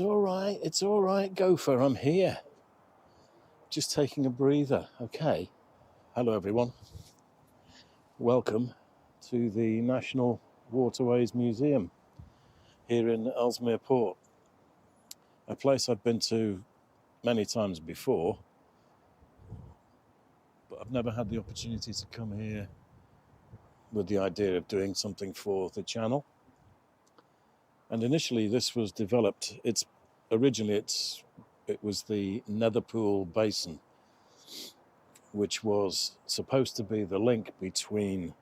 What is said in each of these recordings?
It's all right, Gopher, I'm here. Just taking a breather, okay. Hello everyone. Welcome to the National Waterways Museum here in Ellesmere Port. A place I've been to many times before, but I've never had the opportunity to come here with the idea of doing something for the channel. And initially this was developed, it was the Netherpool Basin, which was supposed to be the link between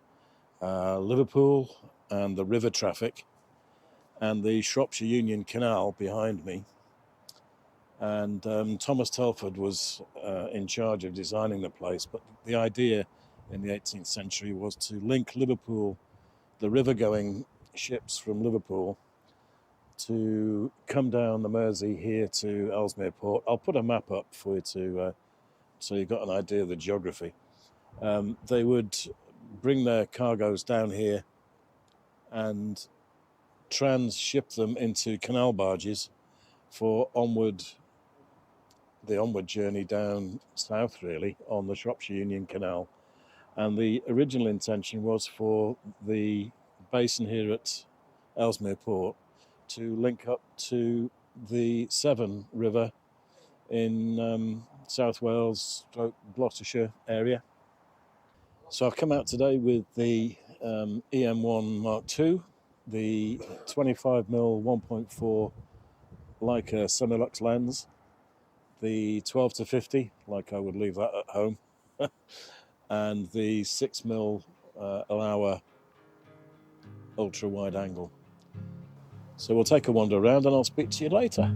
Liverpool and the river traffic and the Shropshire Union Canal behind me. And Thomas Telford was in charge of designing the place, but the idea in the 18th century was to link Liverpool, the river-going ships from Liverpool, to come down the Mersey here to Ellesmere Port. I'll put a map up for you so you've got an idea of the geography. They would bring their cargoes down here and transship them into canal barges for the onward journey down south, really, on the Shropshire Union Canal. And the original intention was for the basin here at Ellesmere Port to link up to the Severn River in South Wales, Gloucestershire area. So I've come out today with the E-M1 Mk.II, the 25mm 1.4 Leica Semilux lens, the 12-50, like I would leave that at home, and the 6mm Laowa ultra wide angle. So we'll take a wander around and I'll speak to you later.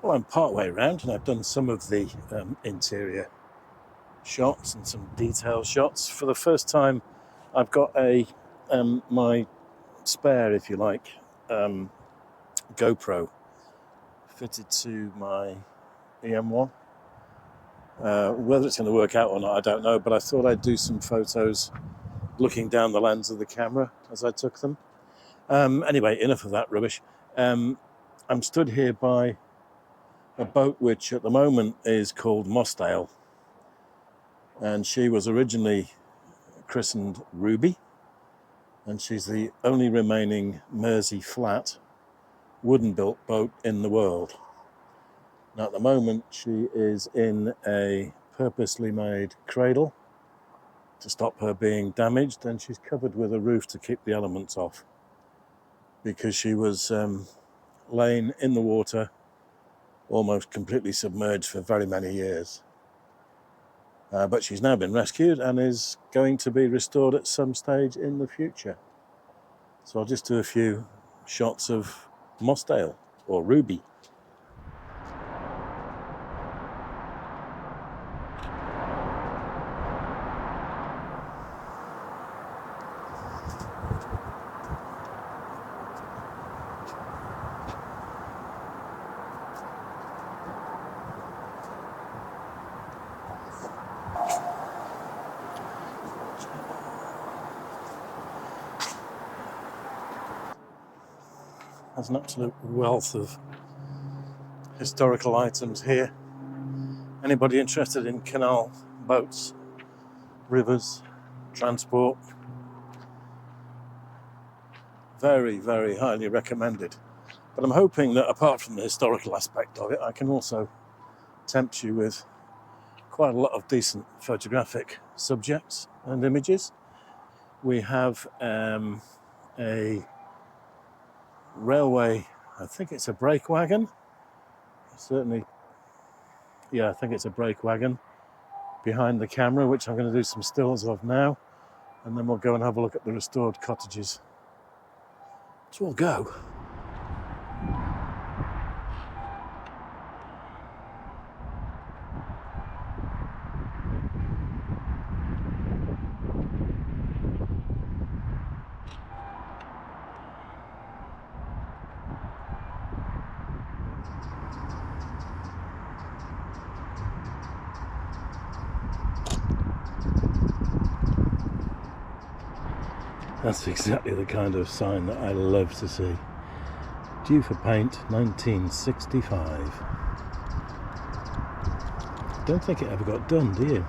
Well, I'm part way around and I've done some of the interior shots and some detail shots. For the first time, I've got my spare, if you like, GoPro fitted to my E-M1. Whether it's going to work out or not, I don't know, but I thought I'd do some photos looking down the lens of the camera as I took them. Anyway, enough of that rubbish. I'm stood here by a boat which at the moment is called Mossdale, and she was originally christened Ruby, and she's the only remaining Mersey flat wooden built boat in the world. Now at the moment she is in a purposely made cradle to stop her being damaged, and she's covered with a roof to keep the elements off, because she was laying in the water almost completely submerged for very many years. But she's now been rescued and is going to be restored at some stage in the future. So I'll just do a few shots of Mossdale, or Ruby. There's an absolute wealth of historical items here. Anybody interested in canal boats, rivers, transport, very, very highly recommended. But I'm hoping that apart from the historical aspect of it, I can also tempt you with quite a lot of decent photographic subjects and images. We have a railway, I think it's a brake wagon. Certainly, yeah, I think it's a brake wagon behind the camera, which I'm going to do some stills of now, and then we'll go and have a look at the restored cottages. So we'll go. That's exactly the kind of sign that I love to see. Due for paint, 1965. Don't think it ever got done, do you?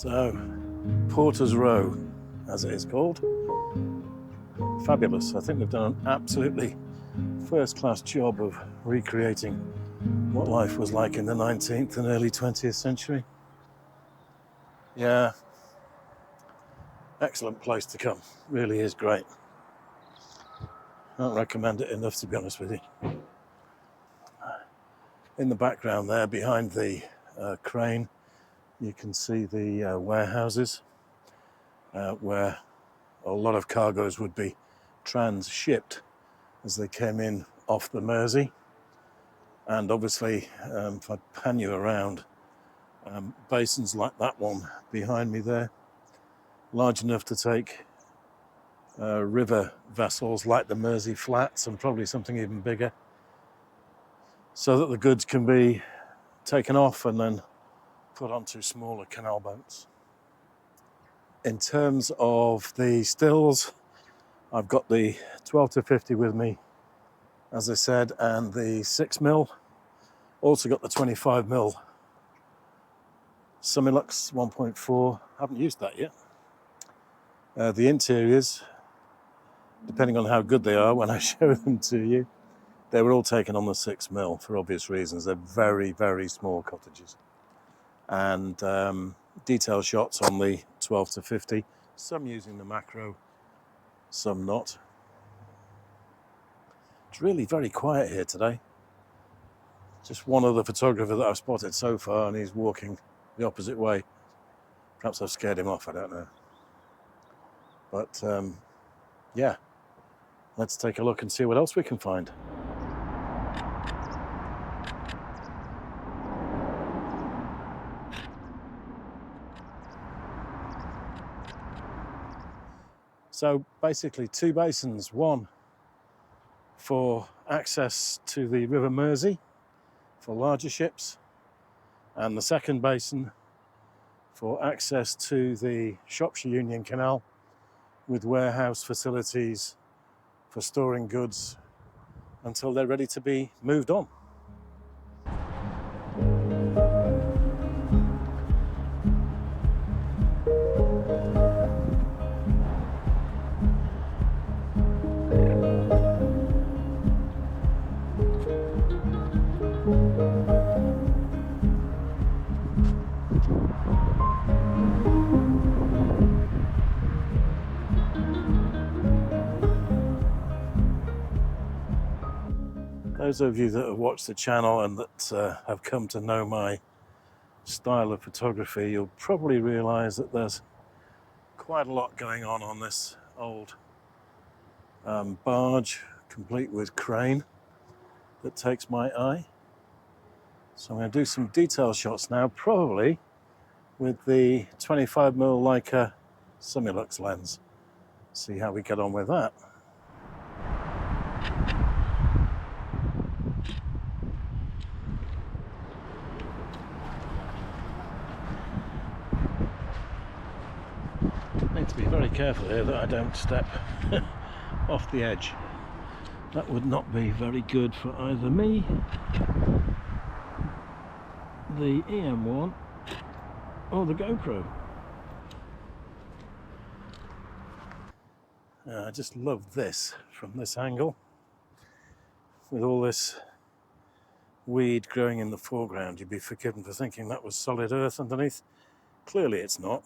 So, Porter's Row, as it is called. Fabulous. I think they've done an absolutely first-class job of recreating what life was like in the 19th and early 20th century. Yeah, excellent place to come. Really is great. Can't recommend it enough, to be honest with you. In the background there, behind the crane, you can see the warehouses where a lot of cargoes would be transshipped as they came in off the Mersey. And obviously, if I pan you around, basins like that one behind me there, large enough to take river vessels like the Mersey Flats and probably something even bigger, so that the goods can be taken off and then put onto smaller canal boats. In terms of the stills, I've got the 12-50 with me, as I said, and the 6mm. Also got the 25mm Semilux 1.4. Haven't used that yet. The interiors, depending on how good they are when I show them to you, they were all taken on the 6mm for obvious reasons. They're very, very small cottages. And detail shots on the 12-50, some using the macro, some not. It's really very quiet here today. Just one other photographer that I've spotted so far, and he's walking the opposite way. Perhaps I've scared him off, I don't know. But yeah, let's take a look and see what else we can find. So basically 2 basins, one for access to the River Mersey for larger ships, and the second basin for access to the Shropshire Union Canal with warehouse facilities for storing goods until they're ready to be moved on. Those of you that have watched the channel and that have come to know my style of photography, you'll probably realise that there's quite a lot going on this old barge, complete with crane, that takes my eye. So I'm going to do some detail shots now, probably with the 25mm Leica Semilux lens. See how we get on with that. Need to be very careful here that I don't step off the edge. That would not be very good for either me, the E-M1, or the GoPro. I just love this from this angle, with all this weed growing in the foreground. You'd be forgiven for thinking that was solid earth underneath. Clearly it's not.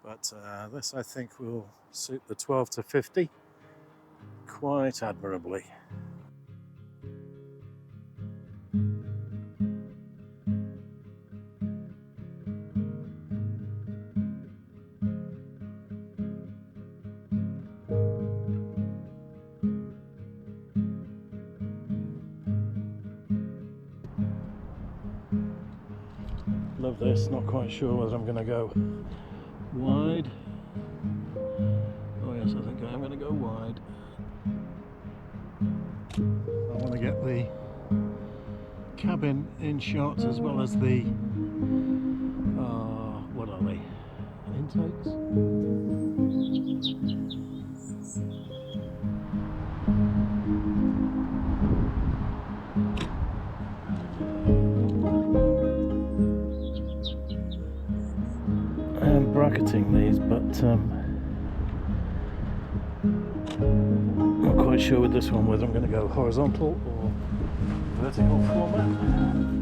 But this, I think, will suit the 12-50 quite admirably. Love this, not quite sure whether I'm going to go wide. Oh yes, I think I am going to go wide. I want to get the cabin in shot as well as the, what are they? Intakes? fitting these, but not quite sure with this one whether I'm going to go horizontal or vertical format.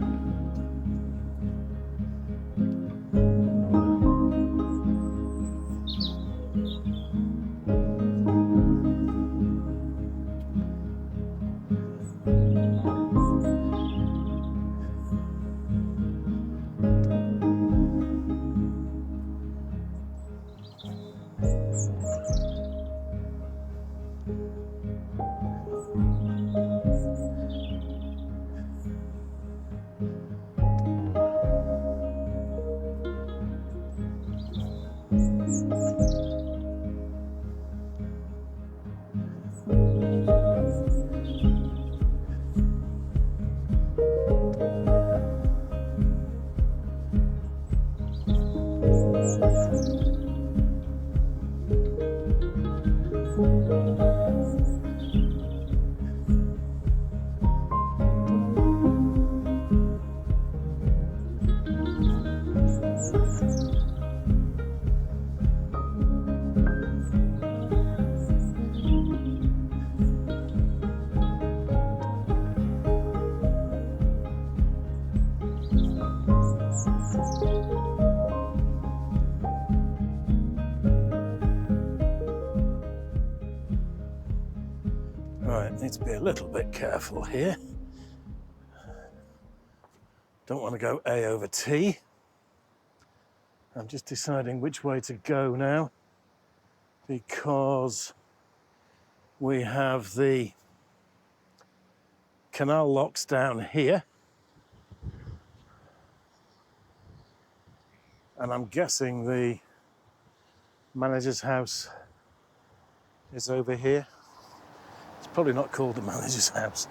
Right, need to be a little bit careful here. Don't want to go A over T. I'm just deciding which way to go now, because we have the canal locks down here, and I'm guessing the manager's house is over here. It's probably not called the manager's house.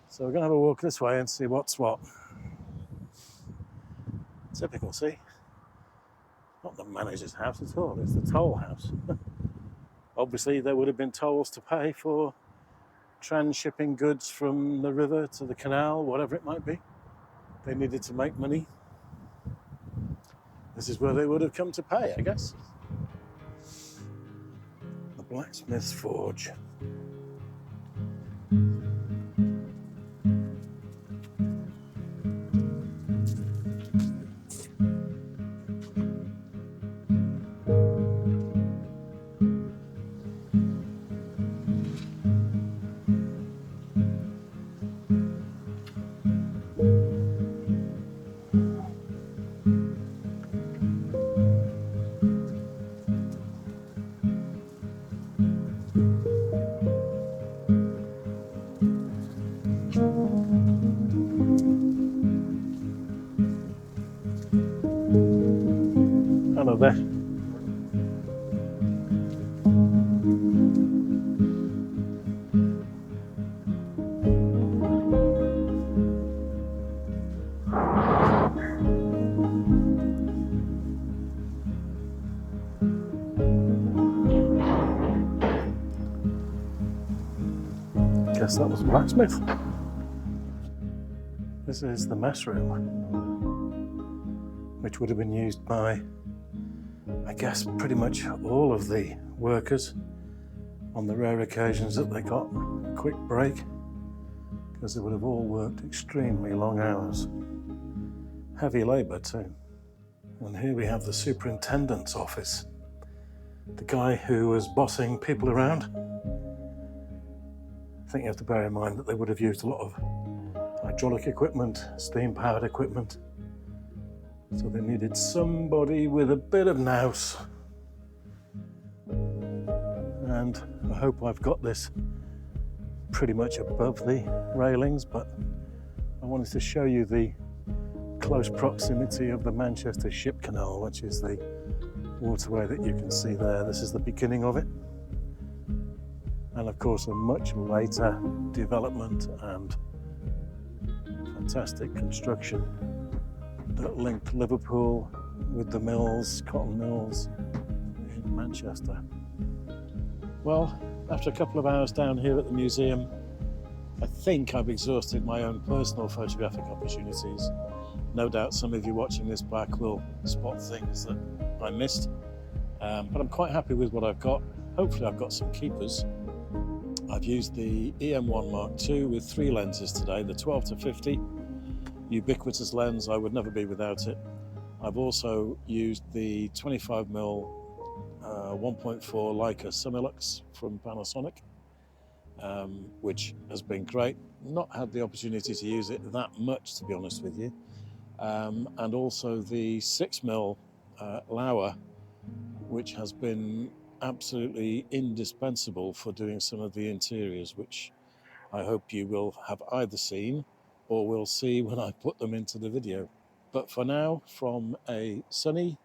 So we're going to have a walk this way and see what's what. Typical, see? Not the manager's house at all, it's the toll house. Obviously there would have been tolls to pay for transshipping goods from the river to the canal, whatever it might be. They needed to make money. This is where they would have come to pay, I guess. The blacksmith's forge. Hello there. Guess that was a blacksmith. This is the mess room, which would have been used by, I guess, pretty much all of the workers on the rare occasions that they got a quick break, because they would have all worked extremely long hours. Heavy labour too. And here we have the superintendent's office, the guy who was bossing people around. I think you have to bear in mind that they would have used a lot of hydraulic equipment, steam-powered equipment, so they needed somebody with a bit of nous. And I hope I've got this pretty much above the railings, but I wanted to show you the close proximity of the Manchester Ship Canal, which is the waterway that you can see there. This is the beginning of it. And of course a much later development and fantastic construction that linked Liverpool with the mills, cotton mills in Manchester. Well, after a couple of hours down here at the museum, I think I've exhausted my own personal photographic opportunities. No doubt some of you watching this back will spot things that I missed, but I'm quite happy with what I've got. Hopefully I've got some keepers. I've used the E-M1 Mk.II with 3 lenses today, the 12-50, ubiquitous lens, I would never be without it. I've also used the 25mm 1.4 Leica Semilux from Panasonic, which has been great. Not had the opportunity to use it that much, to be honest with you. And also the 6mm Laowa, which has been absolutely indispensable for doing some of the interiors, which I hope you will have either seen or will see when I put them into the video. But for now, from a sunny,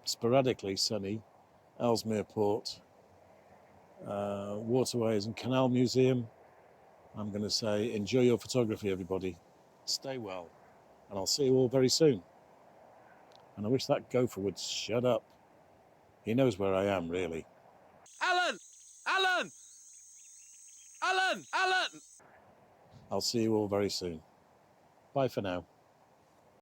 sporadically sunny, Ellesmere Port, Waterways and Canal Museum, I'm going to say enjoy your photography, everybody. Stay well, and I'll see you all very soon. And I wish that gopher would shut up. He knows where I am, really. Alan! Alan! Alan! Alan! I'll see you all very soon. Bye for now.